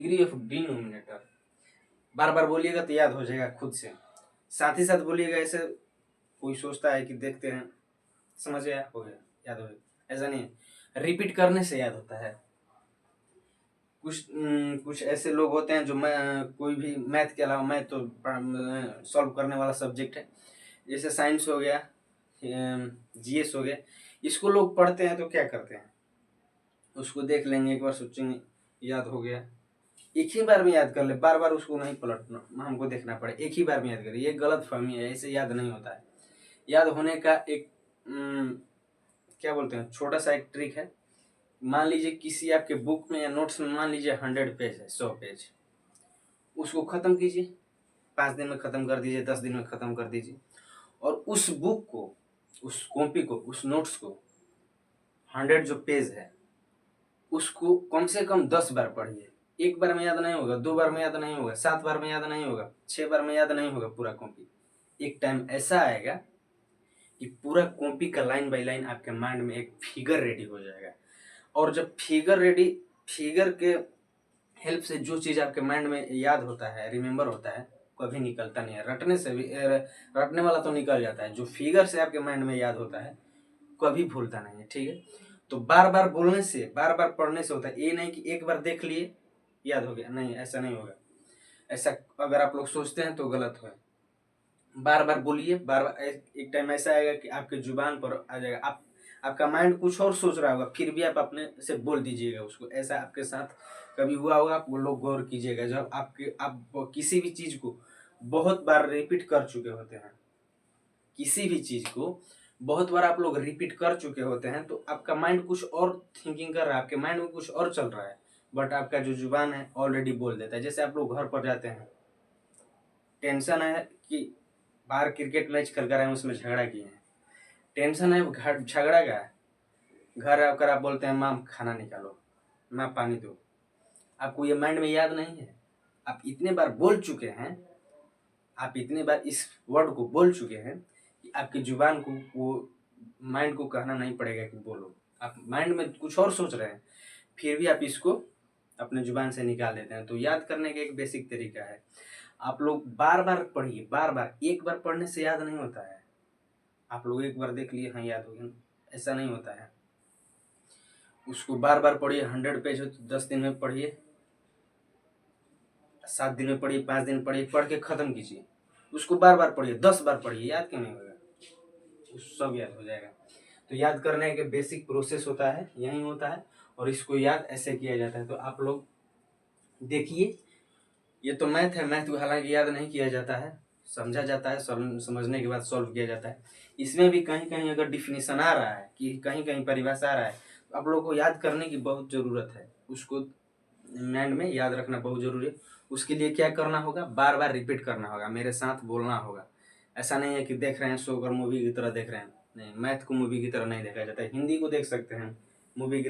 Degree of denominator. बार बार बोलिएगा तो याद हो जाएगा खुद से। साथ ही साथ बोलिएगा, ऐसे कोई सोचता है कि देखते हैं, समझ गया, हो गया, याद हो गया, ऐसा नहीं है। रिपीट करने से याद होता है। कुछ ऐसे लोग होते हैं जो कोई भी मैथ के अलावा, मैथ तो सॉल्व करने वाला सब्जेक्ट है, जैसे साइंस हो गया, जीएस हो गया, इसको लोग पढ़ते हैं तो क्या करते हैं, उसको देख लेंगे एक बार, सोचेंगे याद हो गया, एक ही बार में याद कर ले, बार बार उसको नहीं पलटना, हमको देखना पड़े, एक ही बार में याद करिए। ये गलत फहमी है, ऐसे याद नहीं होता है। याद होने का एक क्या बोलते हैं, छोटा सा एक ट्रिक है। मान लीजिए किसी आपके बुक में या नोट्स में मान लीजिए 100 पेज है, 100 पेज, उसको खत्म कीजिए, 5 दिन में खत्म कर दीजिए, 10 दिन में खत्म कर दीजिए, और उस बुक को, उस कॉपी को, उस नोट्स को, 100 जो पेज है उसको कम से कम 10 बार पढ़िए। एक बार में याद नहीं होगा, 2 बार में याद नहीं होगा, 7 बार में याद नहीं होगा, 6 बार में याद नहीं होगा पूरा कॉपी। एक टाइम ऐसा आएगा कि पूरा कॉपी का लाइन बाय लाइन आपके माइंड में एक फिगर रेडी हो जाएगा। और जब फिगर के हेल्प से जो चीज़ आपके माइंड में याद होता है, रिमेंबर होता है, कभी निकलता नहीं है। रटने से भी रटने वाला तो निकल जाता है, जो फिगर से आपके माइंड में याद होता है कभी भूलता नहीं है, ठीक है। तो बार बार बोलने से, बार बार पढ़ने से होता है, ये नहीं कि एक बार देख लिए याद हो गया, नहीं, ऐसा नहीं होगा। ऐसा अगर आप लोग सोचते हैं तो गलत है। बार बार बोलिए, बार बार, एक टाइम ऐसा आएगा कि आपके जुबान पर आ जाएगा, आपका माइंड कुछ और सोच रहा होगा, फिर भी आप अपने से बोल दीजिएगा उसको। ऐसा आपके साथ कभी हुआ होगा, आप वो लोग गौर कीजिएगा, जब आप किसी भी चीज को बहुत बार रिपीट कर चुके होते हैं, किसी भी चीज को बहुत बार आप लोग रिपीट कर चुके होते हैं, तो आपका माइंड कुछ और थिंकिंग कर रहा है, आपके माइंड में कुछ और चल रहा है, बट आपका जो जुबान है ऑलरेडी बोल देता है। जैसे आप लोग घर पर जाते हैं, टेंशन है कि बाहर क्रिकेट मैच खेल कर आए, उसमें झगड़ा किए हैं, टेंशन है घर झगड़ा का, घर आकर आप बोलते हैं माँ खाना निकालो, माँ पानी दो, आपको ये माइंड में याद नहीं है। आप इतने बार बोल चुके हैं, आप इतने बार इस वर्ड को बोल चुके हैं कि आपकी जुबान को, वो माइंड को कहना नहीं पड़ेगा कि बोलो। आप माइंड में कुछ और सोच रहे हैं, फिर भी आप इसको अपने जुबान से निकाल देते हैं। तो याद करने का एक बेसिक तरीका है, आप लोग बार बार पढ़िए, बार बार। एक बार पढ़ने से याद नहीं होता है। आप लोग एक बार देख लिए, हाँ याद हो गया, ऐसा नहीं होता है। उसको बार बार पढ़िए। 100 पेज हो तो 10 दिन में पढ़िए, 7 दिन में पढ़िए, 5 दिन पढ़िए, पढ़ के खत्म कीजिए। उसको बार बार पढ़िए, 10 बार पढ़िए, याद क्यों नहीं होगा, सब याद हो जाएगा। तो याद करने के बेसिक प्रोसेस होता है, यही होता है, और इसको याद ऐसे किया जाता है। तो आप लोग देखिए, ये तो मैथ है, मैथ को हालांकि याद नहीं किया जाता है, समझा जाता है, समझने के बाद सॉल्व किया जाता है। इसमें भी कहीं कहीं अगर डिफिनीशन आ रहा है, कि कहीं कहीं परिभाषा आ रहा है, तो आप लोगों को याद करने की बहुत ज़रूरत है, उसको माइंड में याद रखना बहुत ज़रूरी है। उसके लिए क्या करना होगा, बार बार रिपीट करना होगा, मेरे साथ बोलना होगा। ऐसा नहीं है कि देख रहे हैं शो कर मूवी की तरह देख रहे हैं, नहीं, मैथ को मूवी की तरह नहीं देखा जाता है। हिंदी को देख सकते हैं, मूवी की